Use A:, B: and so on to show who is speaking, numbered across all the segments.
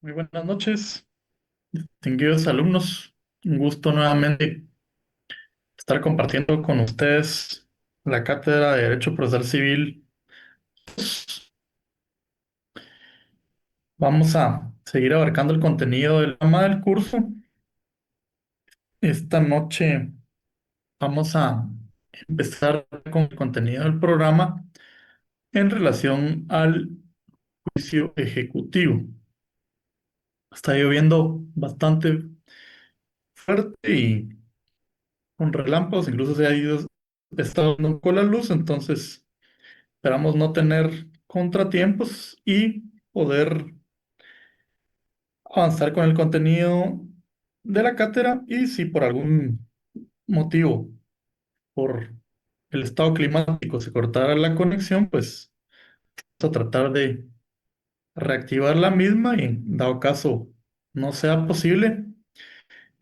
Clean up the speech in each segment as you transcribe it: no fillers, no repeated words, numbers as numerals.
A: Muy buenas noches, distinguidos alumnos. Un gusto nuevamente estar compartiendo con ustedes la cátedra de Derecho Procesal Civil. Vamos a seguir abarcando el contenido del tema del curso. Esta noche vamos a empezar con el contenido del programa en relación al juicio ejecutivo. Está lloviendo bastante fuerte y con relámpagos, incluso se ha ido, está dando con la luz, entonces esperamos no tener contratiempos y poder avanzar con el contenido de la cátedra. Y si por algún motivo, por el estado climático, se cortara la conexión, pues vamos a tratar de reactivar la misma y en dado caso no sea posible,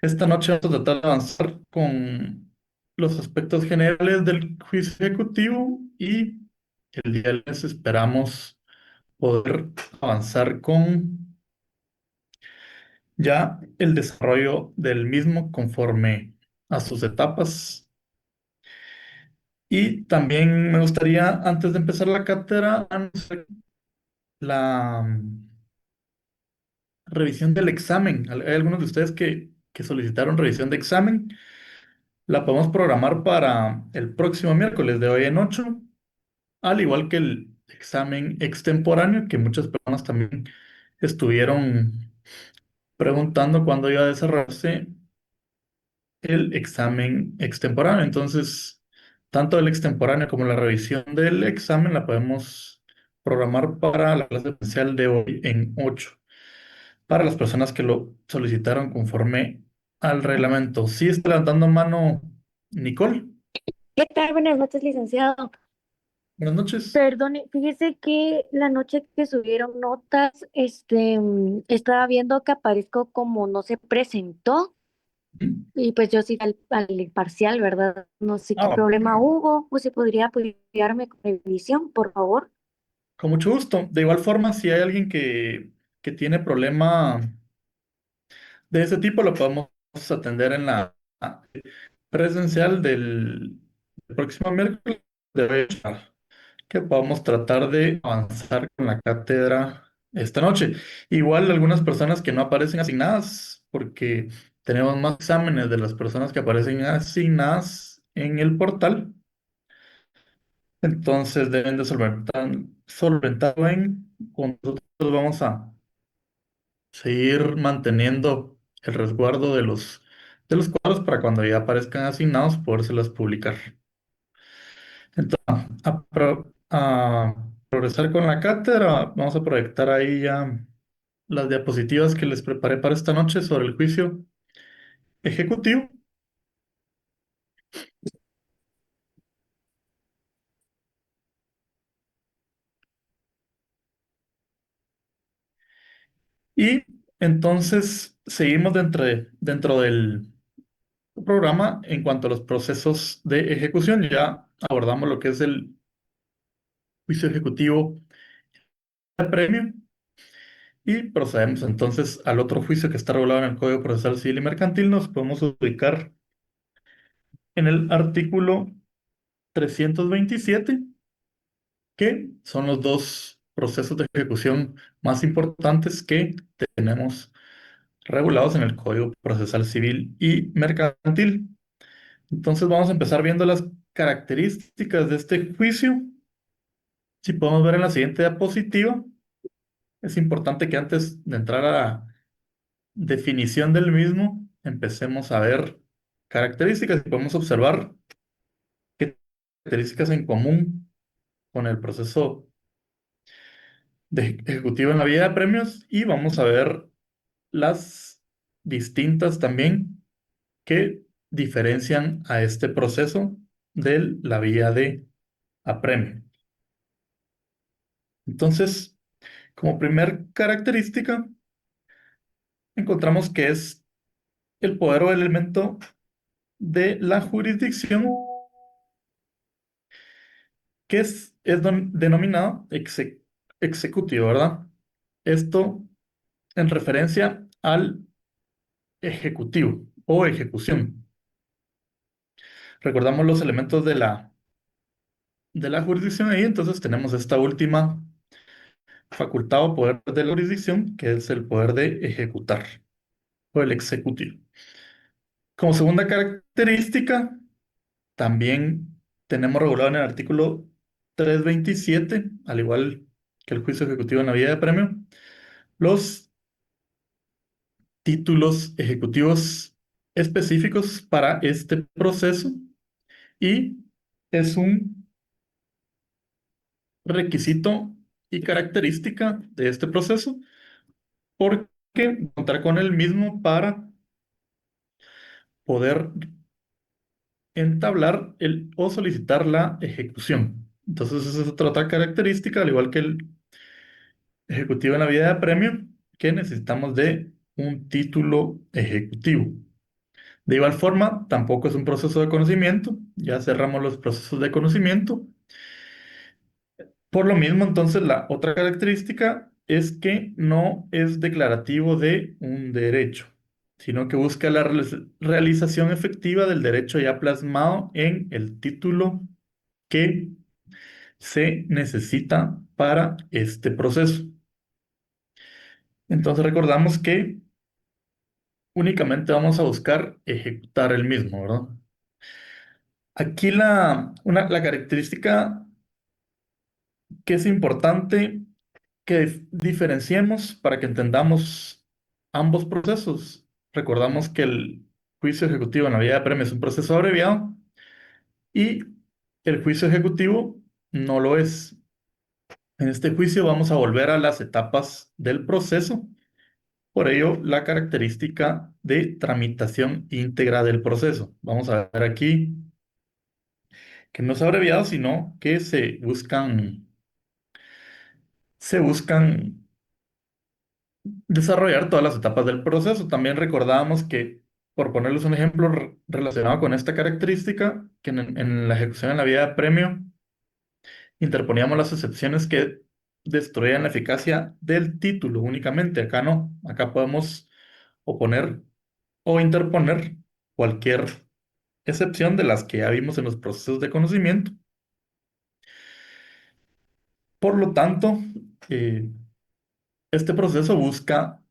A: esta noche vamos a tratar de avanzar con los aspectos generales del juicio ejecutivo y el día de lunes esperamos poder avanzar con ya el desarrollo del mismo conforme a sus etapas. Y también me gustaría, antes de empezar la cátedra, anunciar la revisión del examen. Hay algunos de ustedes que solicitaron revisión de examen. La podemos programar para el próximo miércoles de hoy en 8, al igual que el examen extemporáneo, que muchas personas también estuvieron preguntando cuándo iba a desarrollarse el examen extemporáneo. Entonces, tanto el extemporáneo como la revisión del examen la podemos programar para la clase presencial de hoy en 8, para las personas que lo solicitaron conforme al reglamento. Sí está levantando mano Nicole.
B: ¿Qué tal? Buenas noches, licenciado.
A: Buenas noches.
B: Perdone, fíjese que la noche que subieron notas, estaba viendo que aparezco como no se presentó
A: ¿Mm?
B: y pues yo sí al parcial, ¿verdad? No sé qué
A: Ah,
B: problema hubo, o si podría apoyarme con revisión, por favor.
A: con mucho gusto. De igual forma, si hay alguien que tiene problema de ese tipo, lo podemos atender en la presencial del próximo miércoles. Debe estar, que podamos tratar de avanzar con la cátedra esta noche. Igual algunas personas que no aparecen asignadas, porque tenemos más exámenes de las personas que aparecen asignadas en el portal, entonces deben de solventarlo con nosotros vamos a seguir manteniendo el resguardo de los cuadros para cuando ya aparezcan asignados, podérselas publicar. Entonces, a progresar con la cátedra, vamos a proyectar ahí ya las diapositivas que les preparé para esta noche sobre el juicio ejecutivo. Y entonces seguimos dentro del programa en cuanto a los procesos de ejecución. Ya abordamos lo que es el juicio ejecutivo de premio y procedemos entonces al otro juicio que está regulado en el Código Procesal Civil y Mercantil. Nos podemos ubicar en el artículo 327, que son los dos procesos de ejecución más importantes que tenemos regulados en el Código Procesal Civil y Mercantil. Entonces vamos a empezar viendo las características de este juicio. Si podemos ver en la siguiente diapositiva, es importante que antes de entrar a la definición del mismo, empecemos a ver características y podemos observar qué características en común con el proceso de ejecutivo en la vía de premios, y vamos a ver las distintas también que diferencian a este proceso de la vía de apremio. Entonces, como primer característica, encontramos que es el poder o elemento de la jurisdicción, que es denominado ejecutivo, ¿verdad? Esto en referencia al ejecutivo o ejecución. Recordamos los elementos de la jurisdicción ahí, entonces tenemos esta última facultad o poder de la jurisdicción, que es el poder de ejecutar o el executivo. Como segunda característica, también tenemos regulado en el artículo 327, al igual que el juicio ejecutivo en la vía de premio, los títulos ejecutivos específicos para este proceso y es un requisito y característica de este proceso porque contar con el mismo para poder entablar o solicitar la ejecución. Entonces, esa es otra característica, al igual que el ejecutivo en la vía de premio, que necesitamos de un título ejecutivo. De igual forma, tampoco es un proceso de conocimiento, ya cerramos los procesos de conocimiento. Por lo mismo, entonces, la otra característica es que no es declarativo de un derecho, sino que busca la realización efectiva del derecho ya plasmado en el título que se necesita para este proceso. Entonces, recordamos que únicamente vamos a buscar ejecutar el mismo, ¿verdad? Aquí la característica que es importante que diferenciemos para que entendamos ambos procesos. Recordamos que el juicio ejecutivo en la vía de premio es un proceso abreviado y el juicio ejecutivo no lo es. En este juicio vamos a volver a las etapas del proceso, por ello la característica de tramitación íntegra del proceso. Vamos a ver aquí que no es abreviado, sino que se buscan desarrollar todas las etapas del proceso. También recordábamos que, por ponerles un ejemplo relacionado con esta característica, que en la ejecución en la vía de premio interponíamos las excepciones que destruían la eficacia del título únicamente. Acá no, acá podemos oponer o interponer cualquier excepción de las que ya vimos en los procesos de conocimiento. Por lo tanto, eh, este proceso busca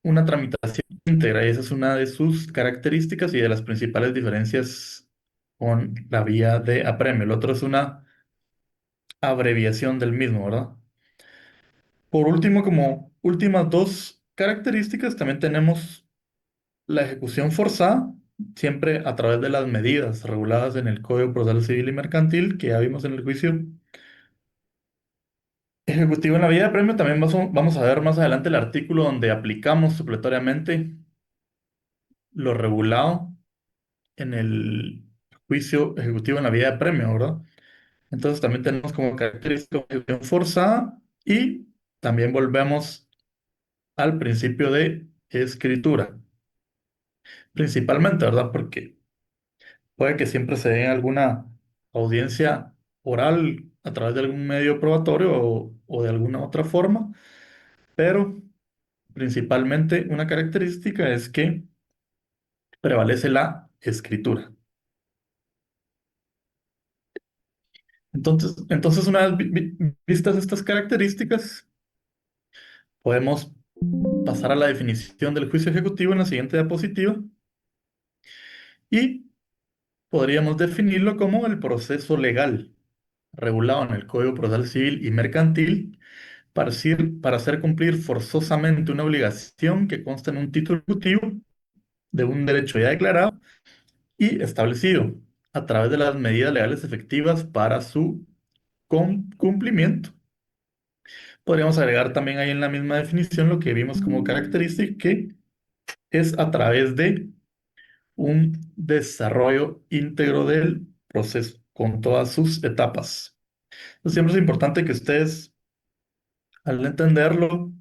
A: una tramitación íntegra y esa es una de sus características y de las principales diferencias con la vía de apremio. El otro es una abreviación del mismo, ¿verdad? Por último, como últimas dos características, también tenemos la ejecución forzada, siempre a través de las medidas reguladas en el Código Procesal Civil y Mercantil, que ya vimos en el juicio ejecutivo en la vía de apremio. También vamos a ver más adelante el artículo donde aplicamos supletoriamente lo regulado en el juicio ejecutivo en la vía de premio, ¿verdad? Entonces también tenemos como característica ejecución forzada y también volvemos al principio de escritura, principalmente, ¿verdad? Porque puede que siempre se dé alguna audiencia oral a través de algún medio probatorio o de alguna otra forma, pero principalmente una característica es que prevalece la escritura. Entonces una vez vistas estas características, podemos pasar a la definición del juicio ejecutivo en la siguiente diapositiva y podríamos definirlo como el proceso legal regulado en el Código Procesal Civil y Mercantil para hacer cumplir forzosamente una obligación que consta en un título ejecutivo de un derecho ya declarado y establecido a través de las medidas legales efectivas para su cumplimiento. Podríamos agregar también ahí en la misma definición lo que vimos como característica, que es a través de un desarrollo íntegro del proceso con todas sus etapas. Entonces, siempre es importante que ustedes, al entenderlo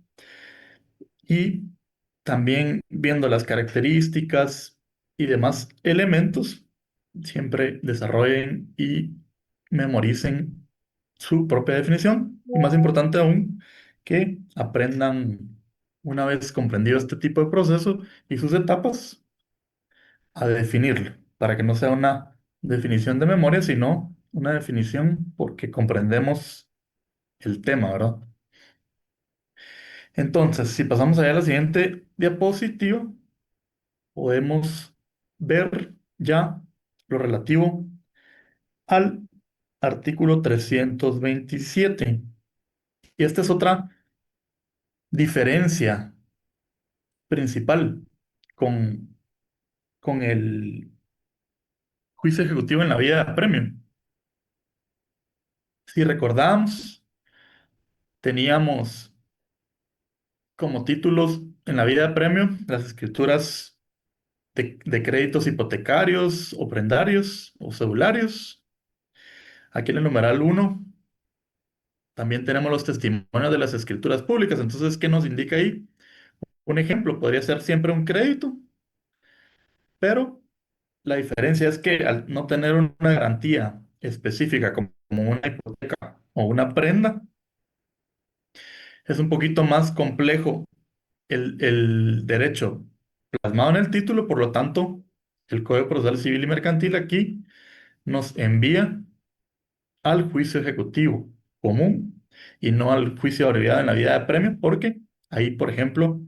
A: y también viendo las características y demás elementos, siempre desarrollen y memoricen su propia definición. Y más importante aún, que aprendan una vez comprendido este tipo de proceso y sus etapas, a definirlo, para que no sea una definición de memoria, sino una definición porque comprendemos el tema, ¿verdad? Entonces, si pasamos allá a la siguiente diapositiva, podemos ver ya lo relativo al artículo 327. Y esta es otra diferencia principal con, con el juicio ejecutivo en la vía de apremio. Si recordamos, teníamos como títulos en la vía de apremio las escrituras de créditos hipotecarios o prendarios o celulares. Aquí en el numeral uno también tenemos los testimonios de las escrituras públicas. Entonces, ¿qué nos indica ahí? Un ejemplo podría ser siempre un crédito, pero la diferencia es que al no tener una garantía específica como una hipoteca o una prenda, es un poquito más complejo el derecho plasmado en el título. Por lo tanto, el Código Procesal Civil y Mercantil aquí nos envía al juicio ejecutivo común y no al juicio abreviado en la vía de apremio, porque ahí, por ejemplo,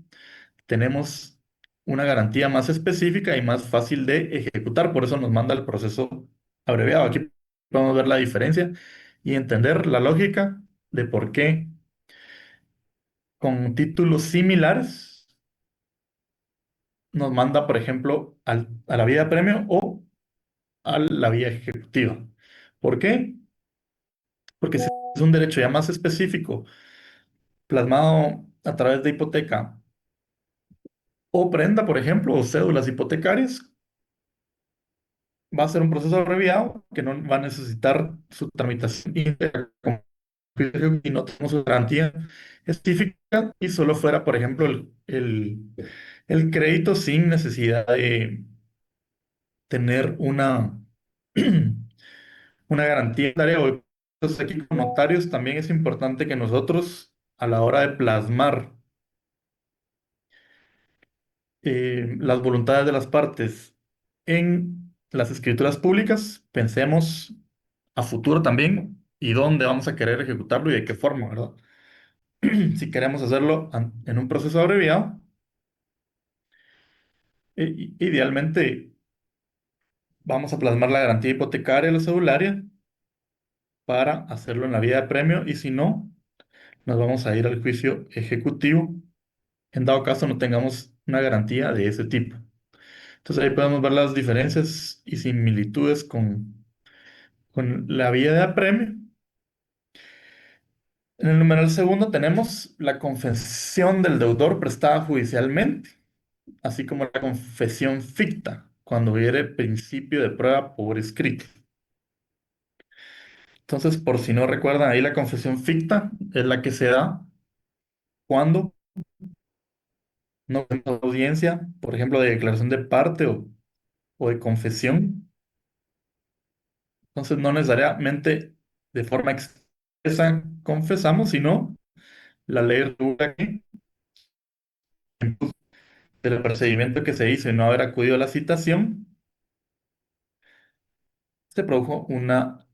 A: tenemos una garantía más específica y más fácil de ejecutar. Por eso nos manda el proceso abreviado. Aquí podemos ver la diferencia y entender la lógica de por qué con títulos similares nos manda, por ejemplo, a la vía de premio o a la vía ejecutiva. ¿Por qué? Porque si es un derecho ya más específico, plasmado a través de hipoteca o prenda, por ejemplo, o cédulas hipotecarias, va a ser un proceso abreviado que no va a necesitar su tramitación íntegra como juicio y no tenemos su garantía específica y solo fuera, por ejemplo, el crédito sin necesidad de tener una garantía notaria. Entonces, aquí con notarios también es importante que nosotros, a la hora de plasmar las voluntades de las partes en las escrituras públicas, pensemos a futuro también y dónde vamos a querer ejecutarlo y de qué forma, ¿verdad? Si queremos hacerlo en un proceso abreviado, idealmente vamos a plasmar la garantía hipotecaria y la cedularia para hacerlo en la vía de premio y si no, nos vamos a ir al juicio ejecutivo en dado caso no tengamos una garantía de ese tipo. Entonces ahí podemos ver las diferencias y similitudes con la vía de apremio. En el numeral segundo tenemos la confesión del deudor prestada judicialmente, así como la confesión ficta, cuando hubiere principio de prueba por escrito. Entonces, por si no recuerdan, ahí la confesión ficta es la que se da cuando no hay audiencia, por ejemplo, de declaración de parte o de confesión. Entonces, no necesariamente de forma expresa confesamos, sino la ley regula que del procedimiento que se hizo y no haber acudido a la citación, se produjo una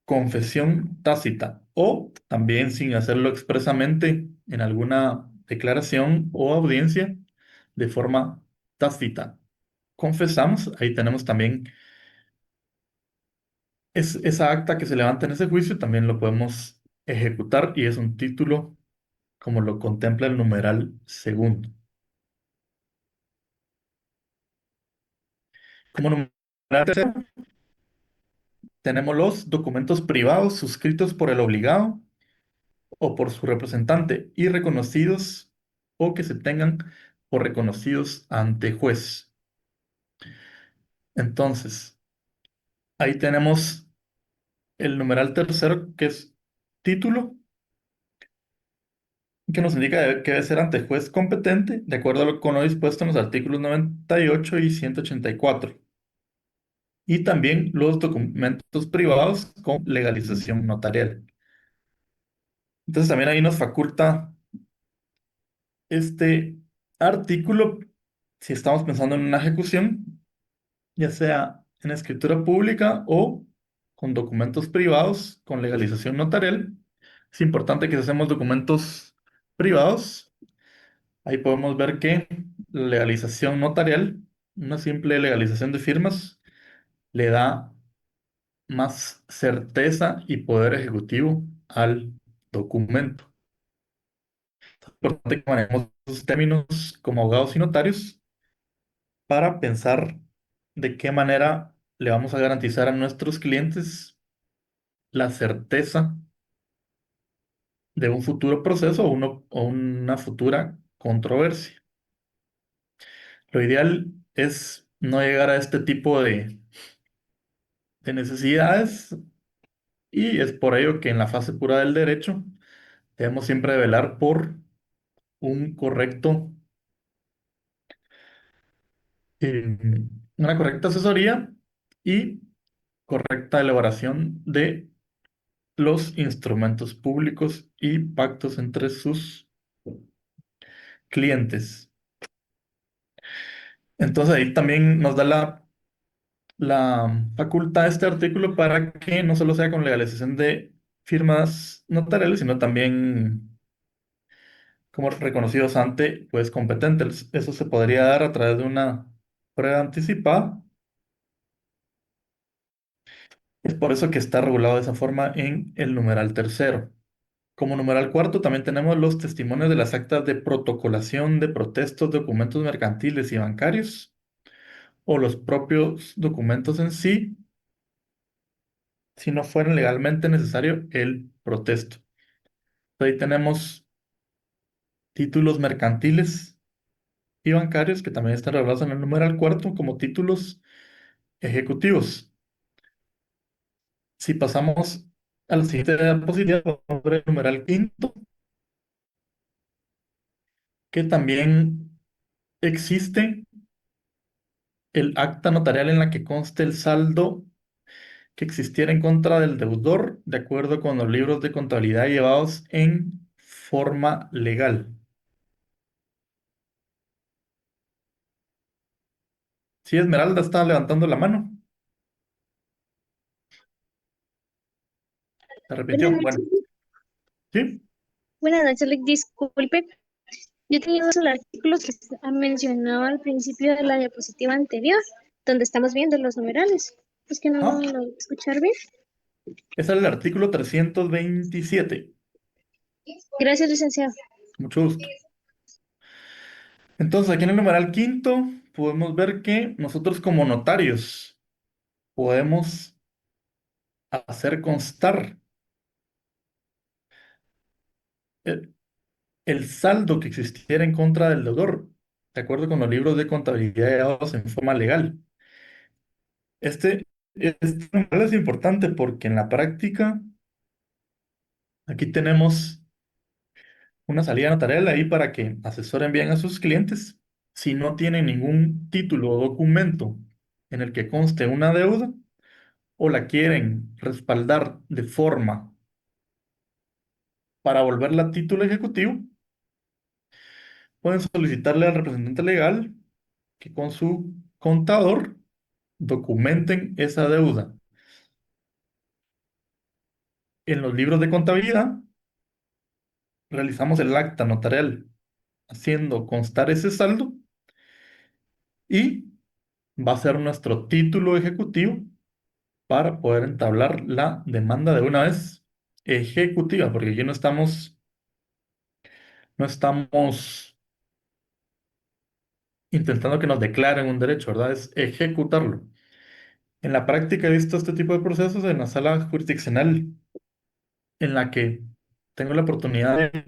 A: confesión tácita o también sin hacerlo expresamente en alguna declaración o audiencia de forma tácita. Confesamos, ahí tenemos también esa acta que se levanta en ese juicio, también lo podemos ejecutar y es un título como lo contempla el numeral segundo. Como numeral tercero, tenemos los documentos privados suscritos por el obligado o por su representante y reconocidos o que se tengan por reconocidos ante juez. Entonces, ahí tenemos el numeral tercero, que es título, que nos indica que debe ser ante juez competente, de acuerdo con lo dispuesto en los artículos 98 y 184. Y también los documentos privados con legalización notarial. Entonces también ahí nos faculta este artículo, si estamos pensando en una ejecución, ya sea en escritura pública o con documentos privados, con legalización notarial. Es importante que si hacemos documentos privados, ahí podemos ver que la legalización notarial, una simple legalización de firmas, le da más certeza y poder ejecutivo al documento. Es importante que manejemos esos términos como abogados y notarios para pensar de qué manera le vamos a garantizar a nuestros clientes la certeza de un futuro proceso o una futura controversia. Lo ideal es no llegar a este tipo de necesidades, y es por ello que en la fase pura del derecho debemos siempre velar por un correcto, eh, una correcta asesoría y correcta elaboración de los instrumentos públicos y pactos entre sus clientes. Entonces ahí también nos da la facultad de este artículo para que no solo sea con legalización de firmas notariales, sino también como reconocidos ante pues competentes. Eso se podría dar a través de una prueba anticipada. Es por eso que está regulado de esa forma en el numeral tercero. Como numeral cuarto también tenemos los testimonios de las actas de protocolación de protestos, documentos mercantiles y bancarios, o los propios documentos en sí, si no fuera legalmente necesario el protesto. Ahí tenemos títulos mercantiles y bancarios que también están regulados en el numeral cuarto como títulos ejecutivos. Si pasamos a la siguiente diapositiva, vamos a ver el numeral quinto, que también existe el acta notarial en la que conste el saldo que existiera en contra del deudor, de acuerdo con los libros de contabilidad llevados en forma legal. Sí, Esmeralda está levantando la mano. ¿Se
C: Buenas
A: repitió? Bueno,
C: noches,
A: sí.
C: buenas noches, disculpe. Yo tenía dudas el artículo que ha mencionado al principio de la diapositiva anterior, donde estamos viendo los numerales. Es que no
A: Ah,
C: lo logro escuchar bien.
A: ese es el artículo 327.
C: Gracias, licenciado.
A: Mucho gusto. Entonces, aquí en el numeral quinto podemos ver que nosotros como notarios podemos hacer constar el, el saldo que existiera en contra del deudor, de acuerdo con los libros de contabilidad llevados en forma legal. Este numeral es importante porque en la práctica aquí tenemos una salida notarial ahí para que asesoren bien a sus clientes. Si no tienen ningún título o documento en el que conste una deuda o la quieren respaldar de forma para volverla a título ejecutivo, pueden solicitarle al representante legal que con su contador documenten esa deuda. En los libros de contabilidad realizamos el acta notarial haciendo constar ese saldo y va a ser nuestro título ejecutivo para poder entablar la demanda de una vez ejecutiva, porque aquí no estamos intentando que nos declaren un derecho, ¿verdad? Es ejecutarlo. En la práctica he visto este tipo de procesos en la sala jurisdiccional en la que tengo la oportunidad de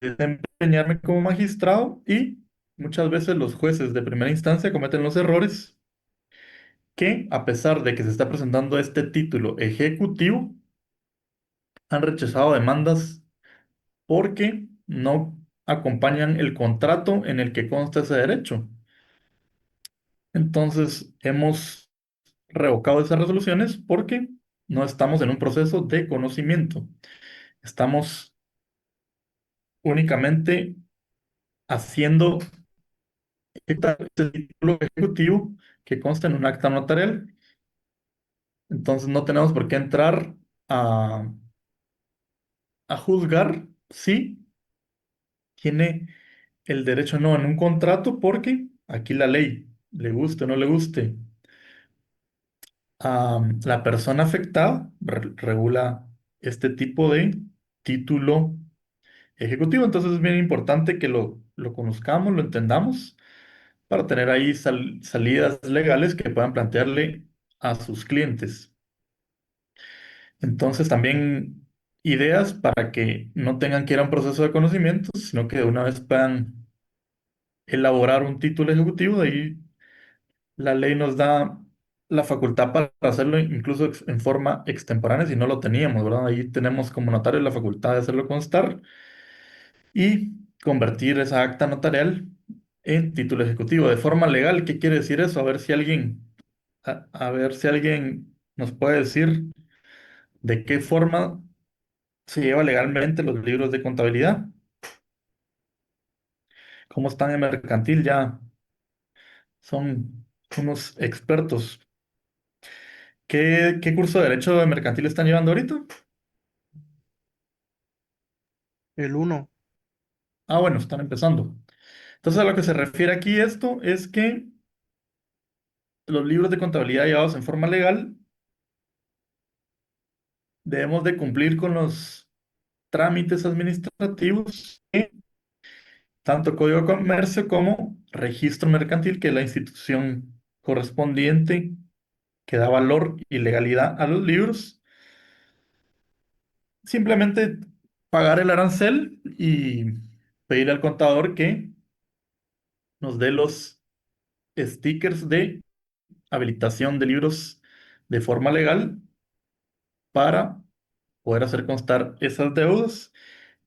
A: desempeñarme como magistrado, y muchas veces los jueces de primera instancia cometen los errores que, a pesar de que se está presentando este título ejecutivo, han rechazado demandas porque no acompañan el contrato en el que consta ese derecho. Entonces, hemos revocado esas resoluciones porque no estamos en un proceso de conocimiento. Estamos únicamente haciendo este título ejecutivo que consta en un acta notarial. Entonces no tenemos por qué entrar a, a juzgar si tiene el derecho o no en un contrato, porque aquí la ley, le guste o no le guste, a la persona afectada regula este tipo de título ejecutivo. Entonces es bien importante que lo conozcamos, lo entendamos, para tener ahí salidas legales que puedan plantearle a sus clientes. Entonces también ideas para que no tengan que ir a un proceso de conocimientos, sino que de una vez puedan elaborar un título ejecutivo. De ahí la ley nos da la facultad para hacerlo incluso en forma extemporánea si no lo teníamos, ¿verdad? Ahí tenemos como notario la facultad de hacerlo constar y convertir esa acta notarial en título ejecutivo de forma legal. ¿Qué quiere decir eso? A ver si alguien nos puede decir de qué forma se lleva legalmente los libros de contabilidad. ¿Cómo están en mercantil? Ya son unos expertos. ¿Qué curso de derecho de mercantil están llevando ahorita?
D: El uno.
A: Ah, bueno, están empezando. Entonces, a lo que se refiere aquí esto es que los libros de contabilidad llevados en forma legal debemos de cumplir con los trámites administrativos que tanto Código de Comercio como Registro Mercantil, que es la institución correspondiente que da valor y legalidad a los libros. Simplemente pagar el arancel y pedirle al contador que nos dé los stickers de habilitación de libros de forma legal para poder hacer constar esas deudas,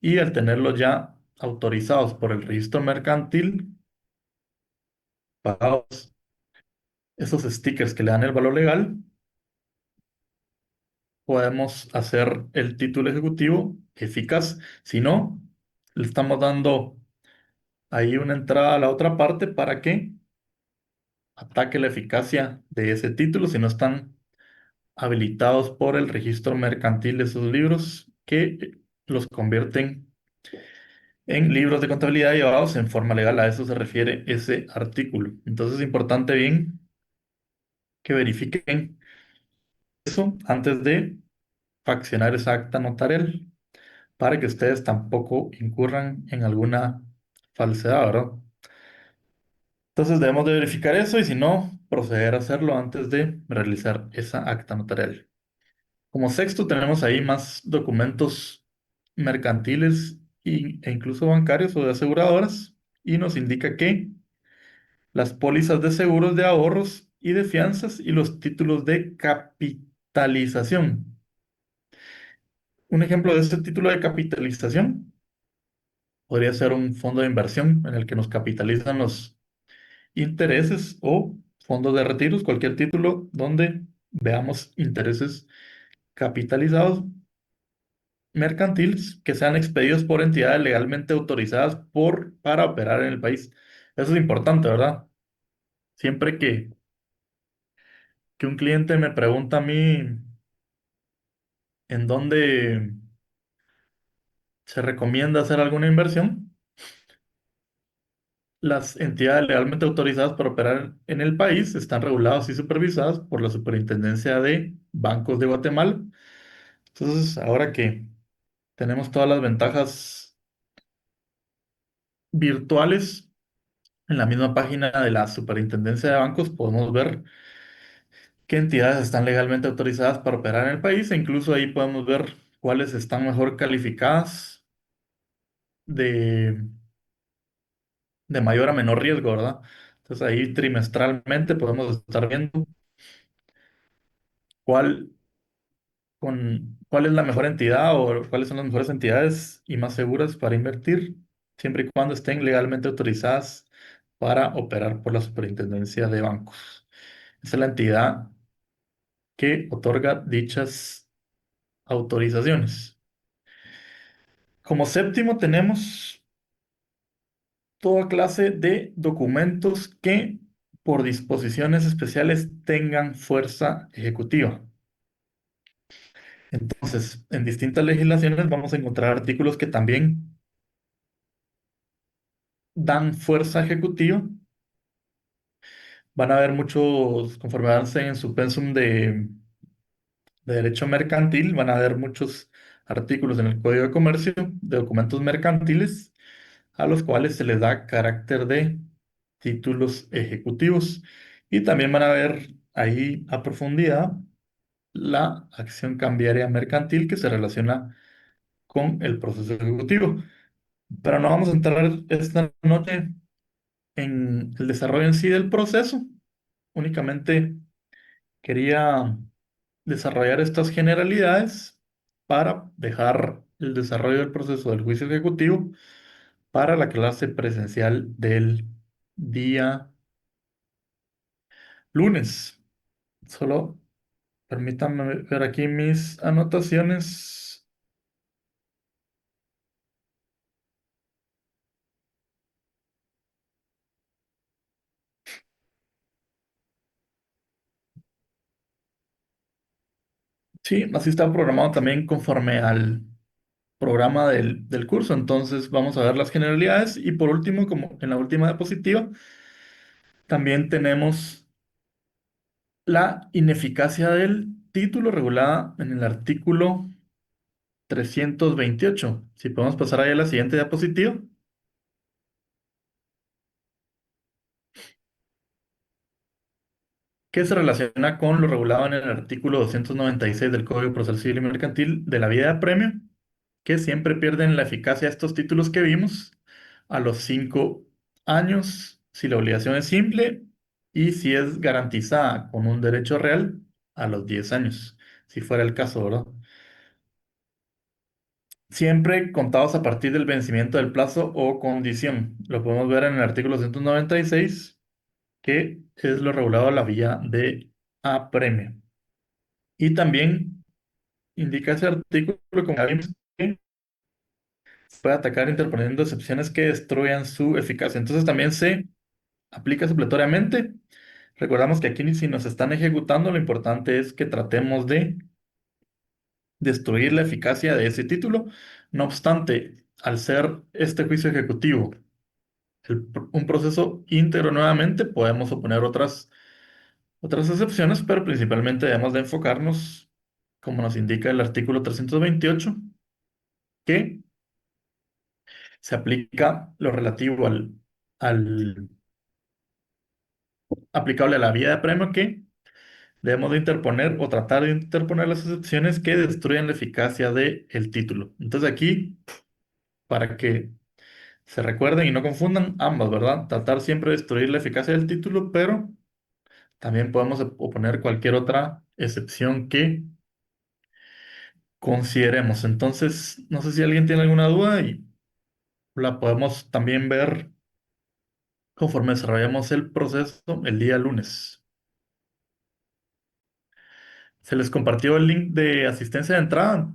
A: y al tenerlos ya autorizados por el registro mercantil, pagados esos stickers que le dan el valor legal, podemos hacer el título ejecutivo eficaz. Si no, le estamos dando ahí una entrada a la otra parte para que ataque la eficacia de ese título si no están habilitados por el registro mercantil esos libros que los convierten en libros de contabilidad llevados en forma legal. A eso se refiere ese artículo. Entonces es importante bien que verifiquen eso antes de faccionar esa acta notarial para que ustedes tampoco incurran en alguna falsedad, ¿verdad? Entonces debemos de verificar eso y si no, proceder a hacerlo antes de realizar esa acta notarial. Como sexto, tenemos ahí más documentos mercantiles e incluso bancarios o de aseguradoras, y nos indica que las pólizas de seguros de ahorros y de fianzas y los títulos de capitalización. Un ejemplo de este título de capitalización podría ser un fondo de inversión en el que nos capitalizan los intereses, o fondos de retiros, cualquier título donde veamos intereses capitalizados mercantiles que sean expedidos por entidades legalmente autorizadas para operar en el país. Eso es importante, ¿verdad? Siempre que un cliente me pregunta a mí en dónde se recomienda hacer alguna inversión, las entidades legalmente autorizadas para operar en el país están reguladas y supervisadas por la Superintendencia de Bancos de Guatemala. Entonces, ahora que tenemos todas las ventajas virtuales en la misma página de la Superintendencia de Bancos, podemos ver qué entidades están legalmente autorizadas para operar en el país, e incluso ahí podemos ver cuáles están mejor calificadas de, de mayor a menor riesgo, ¿verdad? Entonces ahí trimestralmente podemos estar viendo cuál, cuál es la mejor entidad o cuáles son las mejores entidades y más seguras para invertir, siempre y cuando estén legalmente autorizadas para operar por la Superintendencia de Bancos. Esa es la entidad que otorga dichas autorizaciones. Como séptimo tenemos toda clase de documentos que por disposiciones especiales tengan fuerza ejecutiva. Entonces, en distintas legislaciones vamos a encontrar artículos que también dan fuerza ejecutiva. Van a haber muchos, conforme avancen en su pensum de derecho mercantil, van a haber muchos artículos en el Código de Comercio de documentos mercantiles a los cuales se les da carácter de títulos ejecutivos. Y también van a ver ahí a profundidad la acción cambiaria mercantil que se relaciona con el proceso ejecutivo. Pero no vamos a entrar esta noche en el desarrollo en sí del proceso. Únicamente quería desarrollar estas generalidades para dejar el desarrollo del proceso del juicio ejecutivo para la clase presencial del día lunes. Solo permítanme ver aquí mis anotaciones. Sí, así está programado también conforme al programa del curso. Entonces vamos a ver las generalidades y por último, como en la última diapositiva, también tenemos la ineficacia del título regulada en el artículo 328. Si podemos pasar ahí a la siguiente diapositiva, que se relaciona con lo regulado en el artículo 296 del Código Procesal Civil y Mercantil de la vía de apremio, que siempre pierden la eficacia de estos títulos que vimos a los 5 años, si la obligación es simple y si es garantizada con un derecho real a los 10 años, si fuera el caso, ¿verdad? Siempre contados a partir del vencimiento del plazo o condición. Lo podemos ver en el artículo 196, que es lo regulado a la vía de apremio. Y también indica ese artículo, como ya vimos, que se puede atacar interponiendo excepciones que destruyan su eficacia. Entonces también se aplica supletoriamente. Recordamos que aquí si nos están ejecutando, lo importante es que tratemos de destruir la eficacia de ese título. No obstante, al ser este juicio ejecutivo un proceso íntegro nuevamente, podemos oponer otras excepciones, pero principalmente debemos de enfocarnos, como nos indica el artículo 328, que se aplica lo relativo al aplicable a la vía de apremio, que debemos de interponer o tratar de interponer las excepciones que destruyan la eficacia del título. Entonces aquí, para que se recuerden y no confundan ambas, ¿verdad? Tratar siempre de destruir la eficacia del título, pero también podemos oponer cualquier otra excepción que consideremos. Entonces, no sé si alguien tiene alguna duda y la podemos también ver conforme desarrollamos el proceso el día lunes. Se les compartió el link de asistencia de entrada.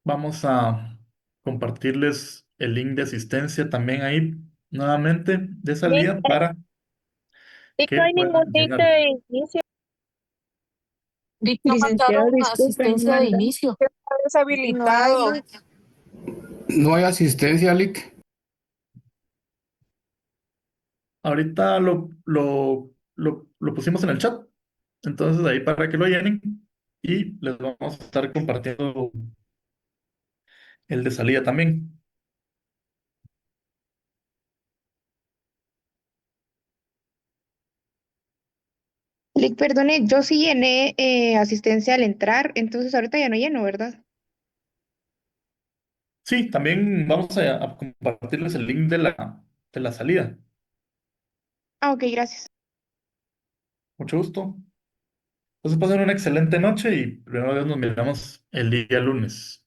A: Vamos a compartirles el link de asistencia también ahí nuevamente de
C: Vic,
A: salida para
C: Vic, no
A: que
C: hay ningún
A: puedan
C: link
A: llegar.
C: de inicio.
E: Vic, no
C: Licenciado,
E: mandaron
C: disculpe,
E: asistencia de
C: mandan.
E: inicio.
C: Está deshabilitado.
F: No hay asistencia, Lick.
A: Ahorita lo pusimos en el chat. Entonces ahí para que lo llenen y les vamos a estar compartiendo el de salida también.
G: Lick, perdone, yo sí llené asistencia al entrar, entonces ahorita ya no lleno, ¿verdad?
A: Sí, también vamos a compartirles el link de la salida.
G: Ah, ok, gracias.
A: Mucho gusto. Entonces pasen una excelente noche y primero Dios nos miramos el día lunes.